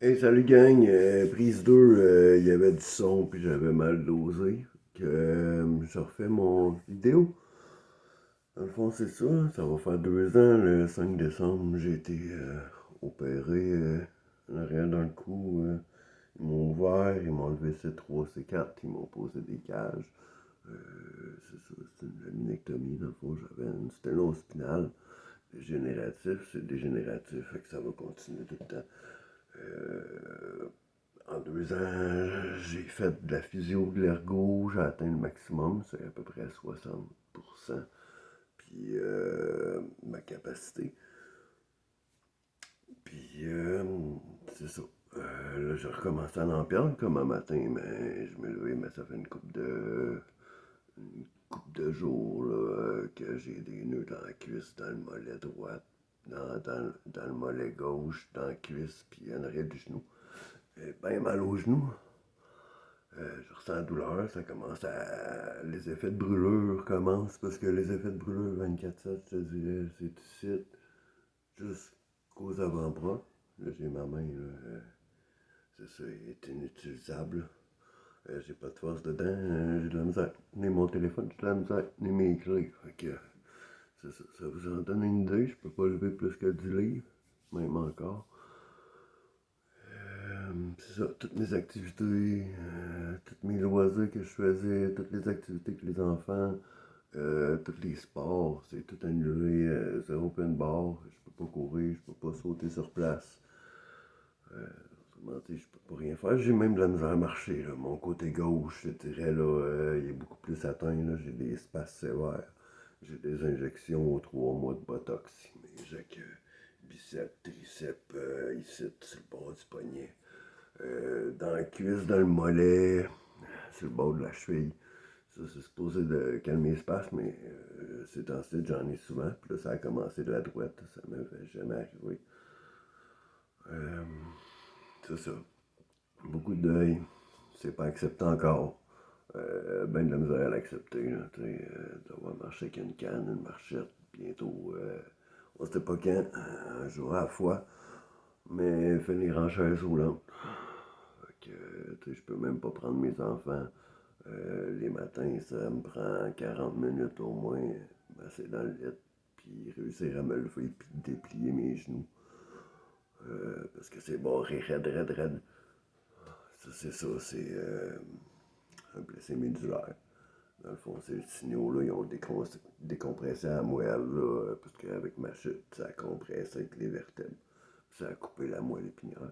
Hey, salut gang, prise 2, il y avait du son puis j'avais mal dosé. Je refais mon vidéo. Dans le fond, c'est ça va faire 2 ans, le 5 décembre, j'ai été opéré en arrière d'un coup. Ils m'ont ouvert, ils m'ont enlevé C3, C4, ils m'ont posé des cages. C'est ça, c'est une laminectomie, dans le fond, j'avais une sténose spinale dégénératif, c'est dégénératif, fait que ça va continuer tout le temps. Euh, En 2 ans, j'ai fait de la physio, de l'ergo, j'ai atteint le maximum, c'est à peu près 60%. Puis ma capacité. Puis c'est ça. Là, j'ai recommencé à en perdre comme un matin, mais je me levais, mais ça fait une coupe de jours là, que j'ai des nœuds dans la cuisse, dans le mollet droit, dans le mollet gauche, dans la cuisse, puis en arrière du genou. J'ai bien mal au genou. Je ressens la douleur, ça commence à. Les effets de brûlure commencent parce que les effets de brûlure 24/7, je te dirais, c'est ici, jusqu'aux avant-bras. Là, j'ai ma main, là, c'est ça, elle est inutilisable. J'ai pas de force dedans, j'ai de la misère. Ni mon téléphone, j'ai de la misère, ni mes clés. Fait que, c'est ça, ça vous en donne une idée, je peux pas lever plus que 10 livres, même encore. C'est ça, toutes mes activités, tous mes loisirs que je faisais, toutes les activités que les enfants, tous les sports, c'est tout annulé, zéro open bar, je peux pas courir, je peux pas sauter sur place. Autrement dit, je peux pas rien faire. J'ai même de la misère à marcher, là. Mon côté gauche, je dirais, là, il est beaucoup plus atteint, là. J'ai des spasmes sévères. J'ai des injections aux 3 mois de botox. M'injectent biceps, triceps, ici, sur le bord du poignet. Dans la cuisse, dans le mollet, sur le bord de la cheville. Ça, c'est supposé de calmer les spasmes, mais ces temps-ci, j'en ai souvent. Puis là, ça a commencé de la droite, ça ne m'avait jamais arrivé. Euh, c'est ça. Beaucoup de deuil. C'est pas accepté encore. Ben de la misère à l'accepter. Là, devoir marcher avec une canne, une marchette, bientôt. On sait pas quand, un jour à la fois. Mais finir en chaise roulante. Fait que, je peux même pas prendre mes enfants. Les matins, ça me prend 40 minutes au moins, m'asseoir dans le lit, puis réussir à me lever, puis déplier mes genoux. Parce que c'est barré, raide, raide, raide. Ça, c'est ça, c'est un blessé médulaire. Dans le fond, ces signaux-là, ils ont décompressé la moelle, là, parce qu'avec ma chute, ça a compressé avec les vertèbres. Ça a coupé la moelle épinière.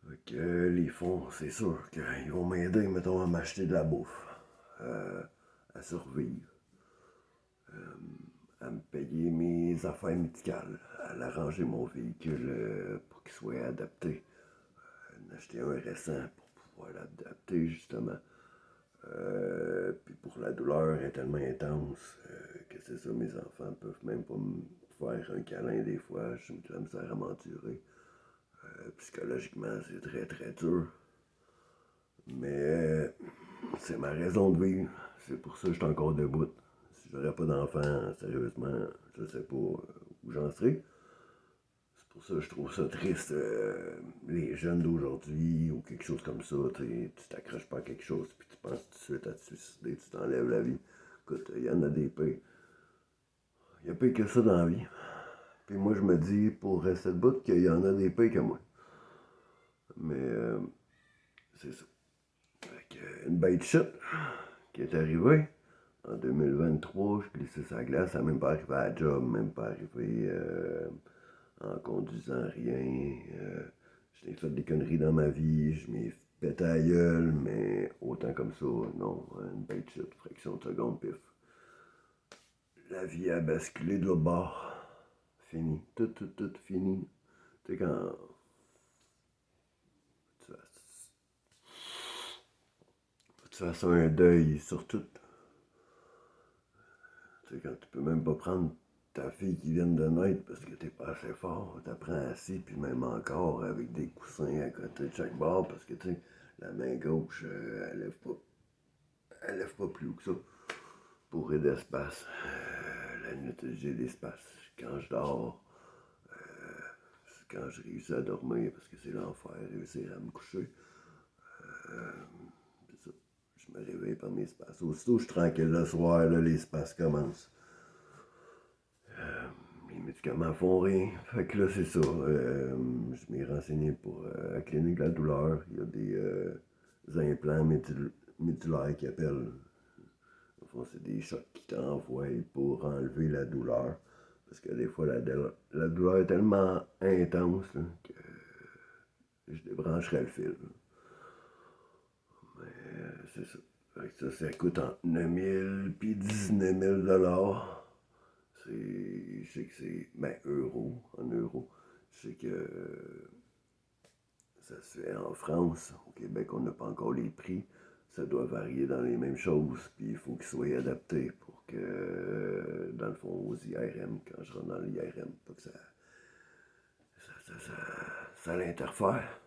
Fait que les fonds, c'est sûr qu'ils vont m'aider, mettons, à m'acheter de la bouffe, à survivre, à me payer mes affaires médicales, à arranger mon véhicule pour qu'il soit adapté, à acheter un récent pour pouvoir l'adapter justement. Puis pour la douleur est tellement intense que c'est ça, mes enfants peuvent même pas me faire un câlin des fois, j'ai de la misère à m'endurer. Psychologiquement, c'est très très dur. Mais c'est ma raison de vivre. C'est pour ça que je suis encore debout. Si j'aurais pas d'enfant, sérieusement, je sais pas où j'en serais. C'est pour ça que je trouve ça triste. Les jeunes d'aujourd'hui ou quelque chose comme ça, tu t'accroches pas à quelque chose puis tu penses tout de suite à te suicider, tu t'enlèves la vie. Écoute, il y en a des pires. Il y a pire que ça dans la vie. Puis moi, je me dis pour rester debout qu'il y en a des pires que moi. Mais c'est ça. Fait que, une bête shit qui est arrivée. En 2023, je glissais sur la glace, ça n'a même pas arrivé à la job, même pas arrivé en conduisant rien. J'ai fait des conneries dans ma vie, je m'ai pété à la gueule, mais autant comme ça, non, une bête shit, fraction de seconde, pif. La vie a basculé de l'autre bord. Fini. Tout, tout, tout fini. Tu sais, quand tu fasses, tu fasses un deuil sur tout. Tu sais, quand tu peux même pas prendre ta fille qui vient de naître parce que t'es pas assez fort, t'apprends assis, puis même encore avec des coussins à côté de chaque bord parce que tu sais, la main gauche, elle lève pas plus haut que ça pour aider d'espace. La nuit, j'ai l'espace. Quand je dors, quand je réussis à dormir, parce que c'est l'enfer, réussir à me coucher. C'est ça. Je me réveille par mes spasmes. Aussitôt, je suis tranquille le soir, là, les spasmes commencent. Les médicaments font rien. Fait que là, c'est ça. Je m'ai renseigné pour la clinique de la douleur. Il y a des implants médulaires qui appellent. Au fond, c'est des chocs qui t'envoient pour enlever la douleur. Parce que des fois, la douleur est tellement intense là, que je débrancherais le fil. Mais c'est ça. Fait que ça coûte entre 9 000 et 19 000 $. Je sais que c'est. Ben, euros, en euros. Je sais que ça se fait en France. Au Québec, on n'a pas encore les prix. Ça doit varier dans les mêmes choses. Puis il faut qu'ils soient adaptés pour que, dans le fond, aux IRM, quand je rentre dans l'IRM, pas que ça l'interfère.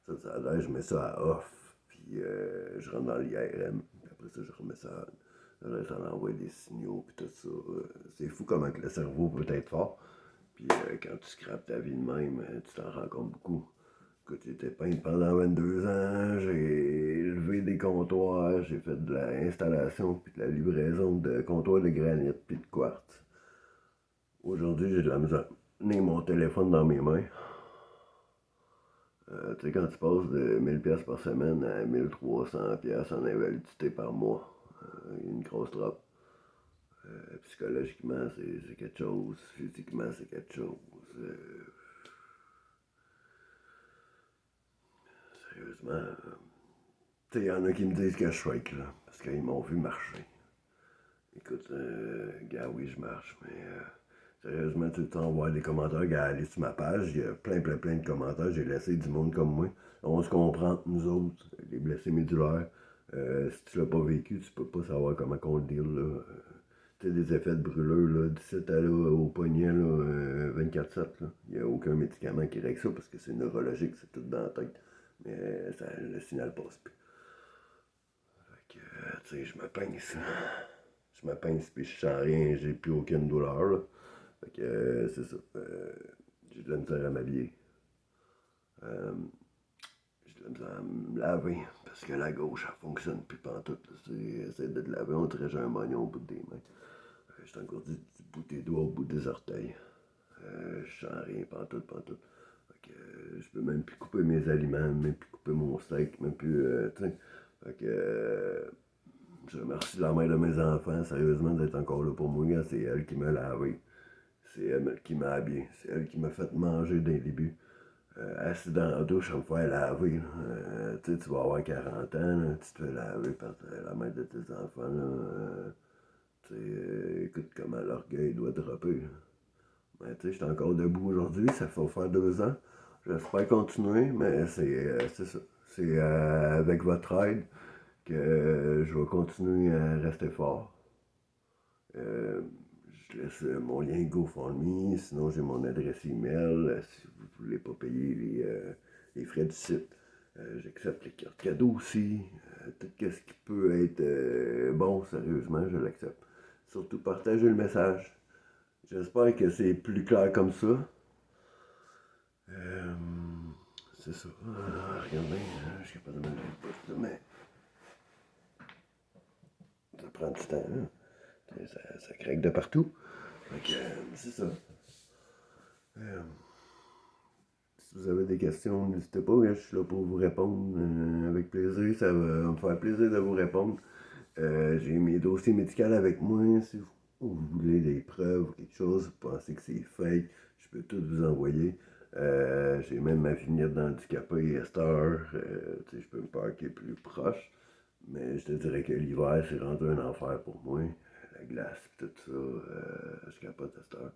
Là, je mets ça à off. Puis je rentre dans l'IRM. Puis après ça, je remets ça. Là, ça envoie des signaux. Puis tout ça. C'est fou comment que le cerveau peut être fort. Puis quand tu scrapes ta vie de même, tu t'en rends compte beaucoup. Écoute, j'étais peintre pendant 22 ans, j'ai levé des comptoirs, j'ai fait de l'installation puis de la livraison de comptoirs de granit puis de quartz. Aujourd'hui, j'ai de la misère. Tenir mon téléphone dans mes mains. Tu sais, quand tu passes de 1000$ par semaine à 1300$ en invalidité par mois, une grosse drop. Psychologiquement, c'est quelque chose. Physiquement, c'est quelque chose. Sérieusement, tu sais, il y en a qui me disent que je shake, là, parce qu'ils m'ont vu marcher. Écoute, gars, oui, je marche, mais sérieusement, tu t'envoies des commentaires, gars, allez sur ma page, il y a plein de commentaires, j'ai laissé du monde comme moi. On se comprend, nous autres, les blessés médulaires. Si tu l'as pas vécu, tu peux pas savoir comment on le deal, là. Tu sais, des effets de brûlure, là, d'ici à là, au poignet, là, 24/7, là. Il n'y a aucun médicament qui règle ça, parce que c'est neurologique, c'est tout dans la tête. Mais le signal passe plus. Fait que, tu sais, je me pince. Je me pince puis je sens rien, j'ai plus aucune douleur. Là. Fait que c'est ça. J'ai de la misère à m'habiller. Euh, j'ai de la misère à me laver parce que la gauche, elle fonctionne plus pantoute. J'essaie de te laver, on dirait que j'ai un moignon au bout des mains. Je t'ai encore dit du bout des doigts au bout des orteils. Je sens rien pantoute. Fait que je peux même plus couper mes aliments, même plus couper mon steak, même plus. Tu sais. Fait que je remercie la mère de mes enfants, sérieusement, d'être encore là pour moi. C'est elle qui m'a lavé. C'est elle qui m'a habillé. C'est elle qui m'a fait manger dès le début. Assis dans la douche, à me faire laver. Tu sais, tu vas avoir 40 ans, là, tu te fais laver par la mère de tes enfants. Là, tu sais, écoute comment l'orgueil doit dropper. Là. Mais tu sais, j'étais encore debout aujourd'hui, ça fait faire 2 ans. J'espère continuer, mais c'est ça. C'est avec votre aide que je vais continuer à rester fort. Euh, je laisse mon lien GoFundMe, sinon j'ai mon adresse email si vous ne voulez pas payer les frais du site. J'accepte les cartes cadeaux aussi. Tout ce qui peut être bon, sérieusement, je l'accepte. Surtout partagez le message. J'espère que c'est plus clair comme ça. Euh, c'est ça. Regardez, je suis capable de mettre le poste, mais ça prend du temps. Hein. Ça craque de partout. Fait que, c'est ça. Euh, si vous avez des questions, n'hésitez pas. Je suis là pour vous répondre avec plaisir. Ça va me faire plaisir de vous répondre. J'ai mes dossiers médicaux avec moi. Si vous voulez des preuves ou quelque chose, vous pensez que c'est fake, je peux tout vous envoyer. J'ai même ma vignette d'handicapé à cette heure. Je peux me parquer plus proche. Mais je te dirais que l'hiver, c'est rendu un enfer pour moi. La glace, tout ça, je capote à cette heure.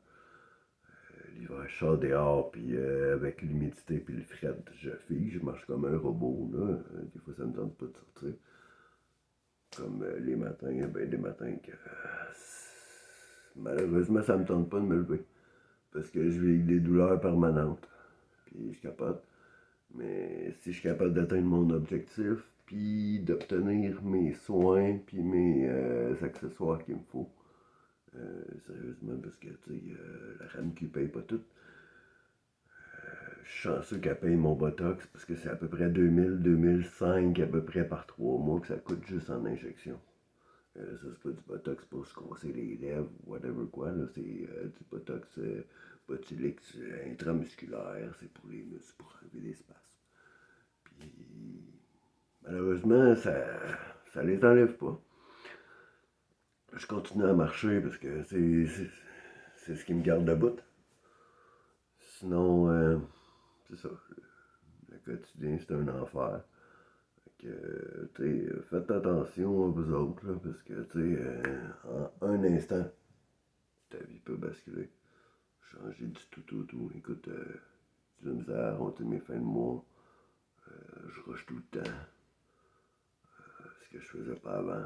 L'hiver, je sors dehors, puis avec l'humidité puis le fret, je fige, je marche comme un robot. Là. Des fois, ça me tente pas de sortir. Comme les matins, il y a bien des matins que malheureusement, ça me tente pas de me lever. Parce que je vis avec des douleurs permanentes. Puis je capote. Mais si je suis capable d'atteindre mon objectif, puis d'obtenir mes soins, puis mes accessoires qu'il me faut, sérieusement, parce que tu sais, la RAMQ paye pas tout. suis chanceux qu'elle paye mon Botox parce que c'est à peu près 2000-2005 à peu près par 3 mois que ça coûte juste en injection. Ça, c'est pas du Botox pour se casser les lèvres ou whatever quoi. Là, c'est du Botox botulique intramusculaire. C'est pour les muscles, pour enlever l'espace. Puis, malheureusement, ça les enlève pas. Je continue à marcher parce que c'est ce qui me garde debout. Sinon, c'est ça. Le quotidien, c'est un enfer. Fait que, faites attention à vous autres, là, parce que, en un instant, ta vie peut basculer. Changer du tout au tout. Écoute, j'ai de la misère, on mes fins de mois. Je rush tout le temps. Ce que je faisais pas avant.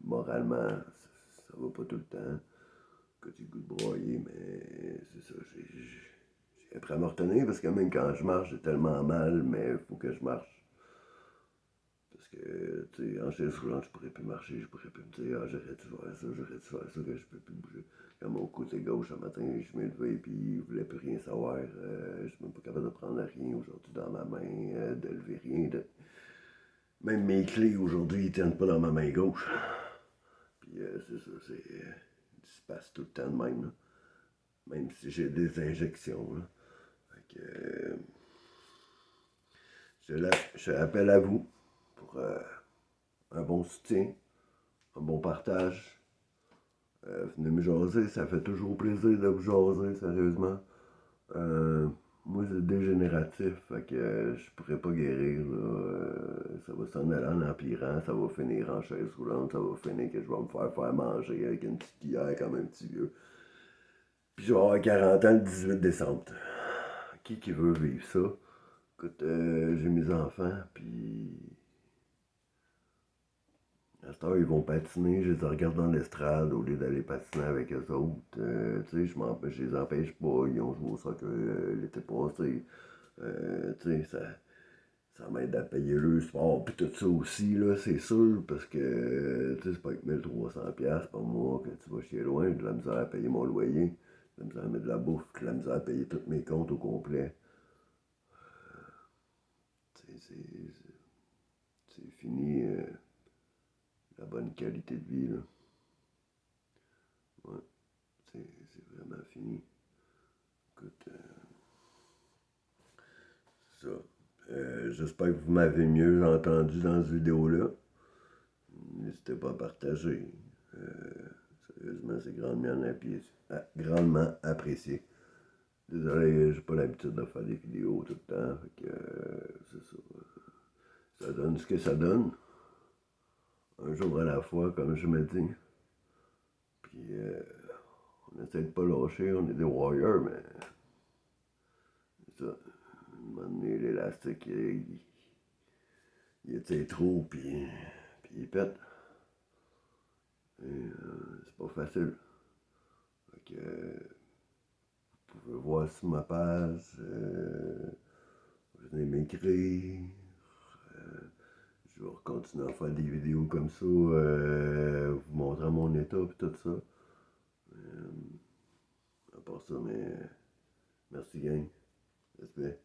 Moralement, ça va pas tout le temps. Que j'ai le goût de broyer, mais c'est ça. J'ai appris à me retenir parce que même quand je marche, j'ai tellement mal, mais il faut que je marche. Parce que, tu sais, en chaise roulante, je pourrais plus marcher, je pourrais plus me dire, ah, j'aurais dû faire ça, que je peux plus bouger. Quand mon côté gauche, un matin, je me levais et puis il voulait plus rien savoir. Je suis même pas capable de prendre rien aujourd'hui dans ma main, de lever rien. Même mes clés aujourd'hui, ils tiennent pas dans ma main gauche. Puis c'est ça, il se passe tout le temps de même, là. Même si j'ai des injections, là. Fait que, je l'appelle à vous pour un bon soutien, un bon partage. Venez me jaser, ça fait toujours plaisir de vous jaser, sérieusement. Moi, c'est dégénératif, fait que je pourrais pas guérir, là. Ça va s'en aller en empirant, ça va finir en chaise roulante, ça va finir que je vais me faire manger avec une petite cuillère comme un petit vieux. Puis je vais avoir 40 ans le 18 décembre. Qui veut vivre ça? Écoute, j'ai mes enfants, puis à cette heure, ils vont patiner, je les regarde dans l'estrade au lieu d'aller patiner avec eux autres. Tu sais, je les empêche pas, ils ont joué au soccer l'été passé. Tu sais, ça m'aide à payer le sport, puis tout ça aussi, là, c'est sûr, parce que, tu sais, c'est pas avec 1300$ par mois que tu vas chier loin, j'ai de la misère à payer mon loyer, de la misère à mettre de la bouffe, de la misère à payer tous mes comptes au complet. C'est fini la bonne qualité de vie, là. Ouais, c'est vraiment fini. Écoute, c'est ça. J'espère que vous m'avez mieux entendu dans cette vidéo-là. N'hésitez pas à partager. Sérieusement, c'est grandement apprécié. Désolé, j'ai pas l'habitude de faire des vidéos tout le temps. Fait que, c'est ça. Ça donne ce que ça donne. Un jour à la fois, comme je me dis. Puis, on essaie de pas lâcher, on est des warriors, mais c'est ça. À un moment donné, l'élastique, il était trop, puis il pète. Et c'est pas facile. Fait que, vous pouvez voir sur ma page, venez m'écrire. Je vais continuer à faire des vidéos comme ça, vous montrant mon état et tout ça. À part ça, mais merci gang. Respect.